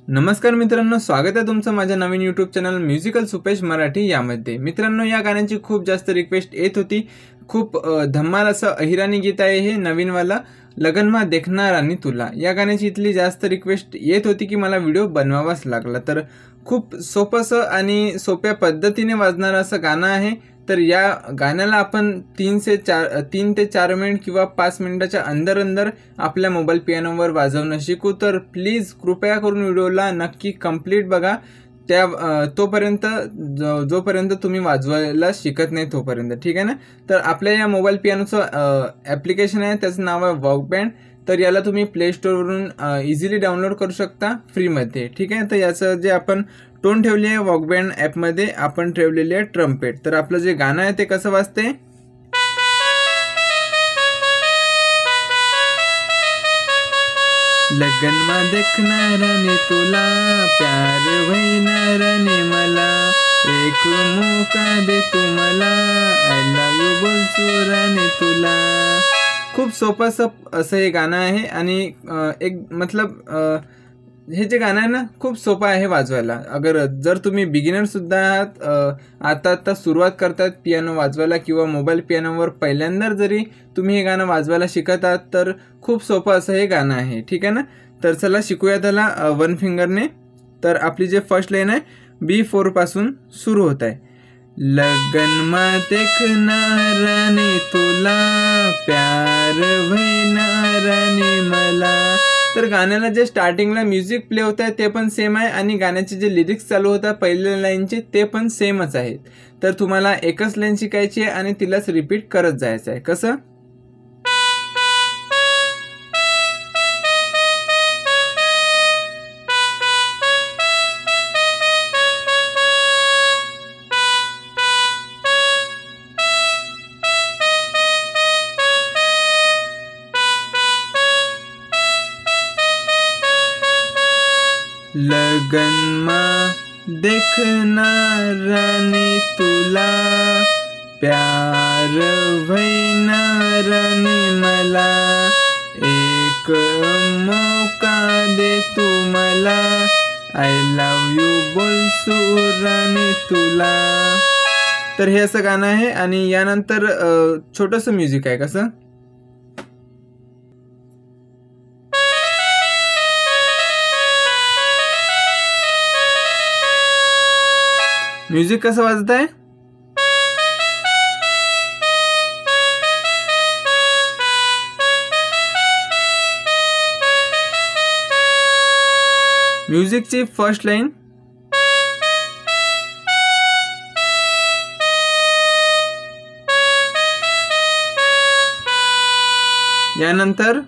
नमस्कार मित्रांनो, स्वागत आहे तुमचं माझ्या नवीन यूट्यूब चॅनल म्युझिकल सुपेश मराठी यामध्ये। मित्रांनो, या गाण्याची खूप जास्त रिक्वेस्ट येत होती। खूप धमाल असं अहिराणी गीत आहे हे नवीनवाला, लगनमा देखना रानी तुला। या गाण्याची इतली जास्त रिक्वेस्ट येत होती की मला व्हिडिओ बनवावाच लागला। तर खूप सोपं आणि सोप्या पद्धतीने वाजणारं असं गाणं आहे। तर या गाण्याला आपण 3 ते 4 मिनिट किंवा 5 मिनिटाच्या अंदर आपल्या मोबाईल पियानोवर वाजवणं शिकू। तर प्लीज कृपया करून व्हिडिओला नक्की कंप्लीट बघा, तोपर्यंत जोपर्यंत तुम्ही वाजवायला शिकत नाही तोपर्यंत, ठीक आहे ना। तर आपल्या या मोबाईल पियानोचं ॲप्लिकेशन आहे, त्याचं नाव आहे वॉकबँड। तर याला तुम्ही प्ले स्टोअरवरून इझिली डाउनलोड करू शकता फ्रीमध्ये, ठीक आहे। तर याचं जे आपण टोन ठेवली आहे वॉकबँड ॲपमध्ये, आपण ठेवलेली आहे ट्रम्पेट। तर आपलं जे गाणं आहे ते कसं वाजते, लगनमा देखणार ने तुला, प्यार होईनार ने मला, एक मौका दे तू मला, आय लव्ह यू बोलतो राणी तुला। खूप सोपं असं हे गाणं आहे आणि एक मतलब हे जे गाणं आहे ना खूप सोपं आहे वाजवायला। जर तुम्ही बिगिनर सुद्धा आहात, आता सुरुवात करतात पियानो वाजवायला किंवा मोबाईल पियानोवर पहिल्यांदा जरी तुम्ही हे गाणं वाजवायला शिकत आहात, तर खूप सोपं असं हे गाणं आहे, ठीक आहे ना। तर चला शिकूया त्याला वन फिंगरने। तर आपली जे फर्स्ट लाईन आहे B4 पासून सुरू होत आहे, लगनमा देखणार ने तुला, प्यार होईनार ने मला। तर गाण्याला जे स्टार्टिंगला म्युझिक प्ले होत आहे ते पण सेम आहे आणि गाण्याचे जे लिरिक्स चालू होतात पहिल्या लाईनचे ते पण सेमच आहेत। तर तुम्हाला एकच लाईन शिकायची आहे आणि तिलाच रिपीट करत जायचं आहे। कसं, लगनमा देखणार ने तुला, प्यार होईनार ने मला, एक मौका दे तू मला, आय लव्ह यू बोलसू राणी तुला। तर हे असं गाणं आहे आणि यानंतर छोटंसं म्युझिक आहे। कसं, म्युझिक कसं वाजत आहे, म्युझिकची फर्स्ट लाईन, यानंतर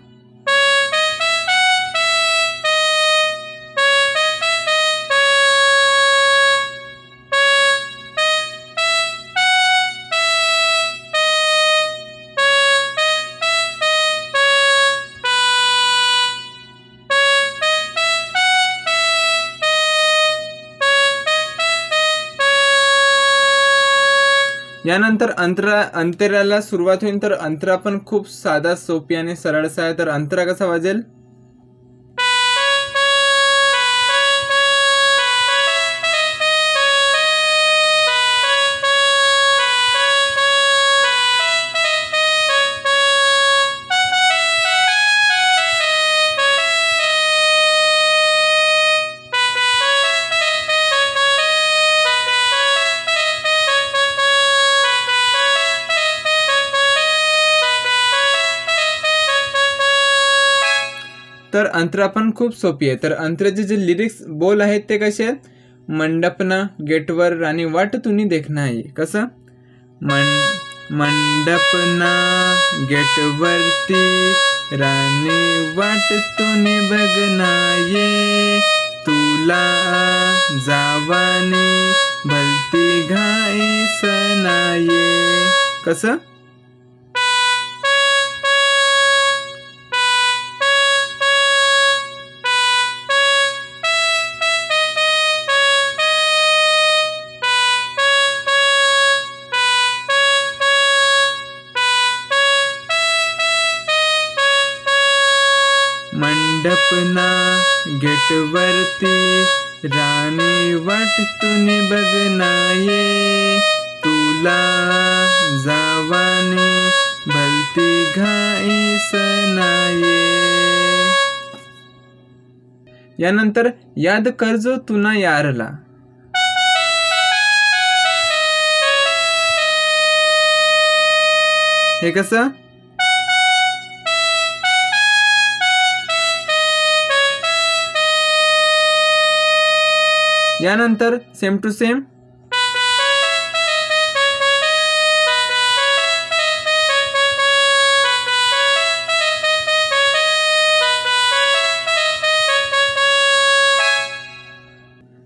अंतराला सुरुवात होईल। तर अंतरा पण खूप साधा, सोपी आणि सरळसा आहे। तर अंतरा कसा वाजेल, तर अंतरा पण खूप सोपी आहे। तर अंतराचे जे लिरिक्स बोल आहेत ते कसे आहेत, मंडपना गेटवर राणी वाट तुनी देखना ये। कसं, मंडपना गेटवरती राणी वाट तुनी बघना ये, तुला जावानी भलती घाई सनाये। कसं, मंडपना गेट वाटवरती राणी वाटतून बघनाये, तुला जावाने भलती घाई सनाये. यानंतर याद करजो तुना यारला. हे कसं? यानंतर सेम टू सेम.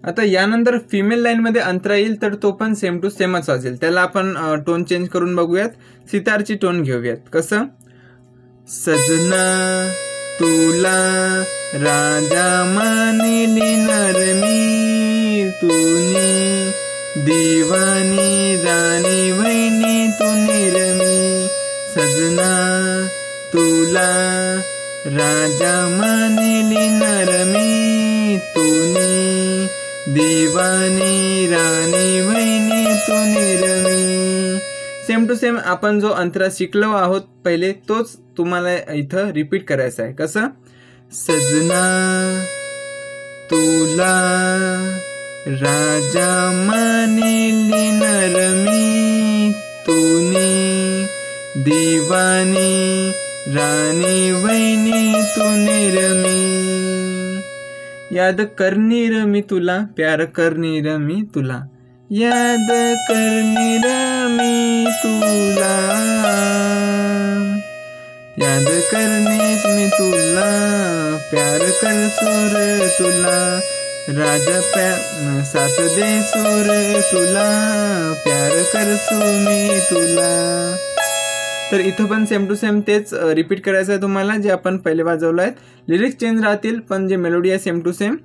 आता यानंतर फिमेल लाईन मध्ये अंतरा येईल तर तो पण सेम टू सेमच वाजेल. त्याला आपण टोन चेंज करून बघूयात. सितारची टोन घेऊयात. कसं? सजना तुला राजा मानिली नरमी, तुनी दीवानी राणी वैनी तू निरमी. सजना तुला राजा मानिली नरमी, तुनी दीवानी राणी वैनी तू निरमी. सेम टू सेम आपण जो अंतरा शिकलो आहोत पहिले तोच तुम्हाला इथं रिपीट करायचा आहे. कसं? सजना तुला राजा मानिली नरमी, तुनी दीवानी राणी वैनी तू निरमी. याद करनी र मी तुला, प्यार करनी र मी तुला. याद करनी र मी तुला, याद करनी मी तुला, प्यार कर सोर तुला. राजा साथ दे सोर तुला, प्यार कर सो मी तुला. तर इथं पण सेम टू सेम तेच रिपीट करायचं आहे तुम्हाला जे आपण पहिले वाजवलं आहेत. लिरिक्स चेंज राहतील पण जे मेलोडी आहे सेम टू सेम.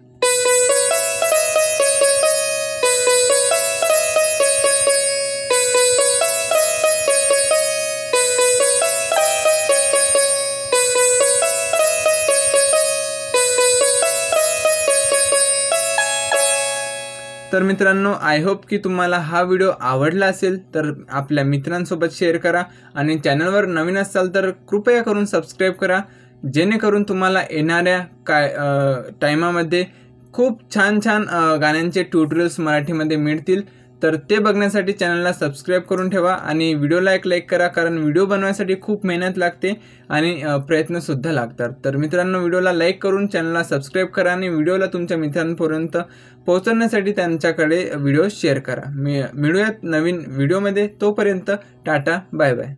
तर मित्रांनो, आय होप की तुम्हाला हा व्हिडिओ आवडला असेल. तर आपल्या मित्रांसोबत शेअर करा आणि चॅनलवर नवीन असाल तर कृपया करून सबस्क्राईब करा, जेणेकरून तुम्हाला येणाऱ्या टायमामध्ये खूप छान छान गाण्यांचे ट्युटोरियल्स मराठीमध्ये मिळतील. तर ते बघण्यासाठी चॅनलला सबस्क्राईब करून ठेवा आणि व्हिडिओला एक लाईक करा, कारण व्हिडिओ बनवण्यासाठी खूप मेहनत लागते आणि प्रयत्नसुद्धा लागतात. तर मित्रांनो, व्हिडिओला लाईक करून चॅनलला सबस्क्राईब करा आणि व्हिडिओला तुमच्या मित्रांपर्यंत पोहोचवण्यासाठी त्यांच्याकडे व्हिडिओ शेअर करा. मिळूयात नवीन व्हिडिओमध्ये. तोपर्यंत टाटा, बाय बाय.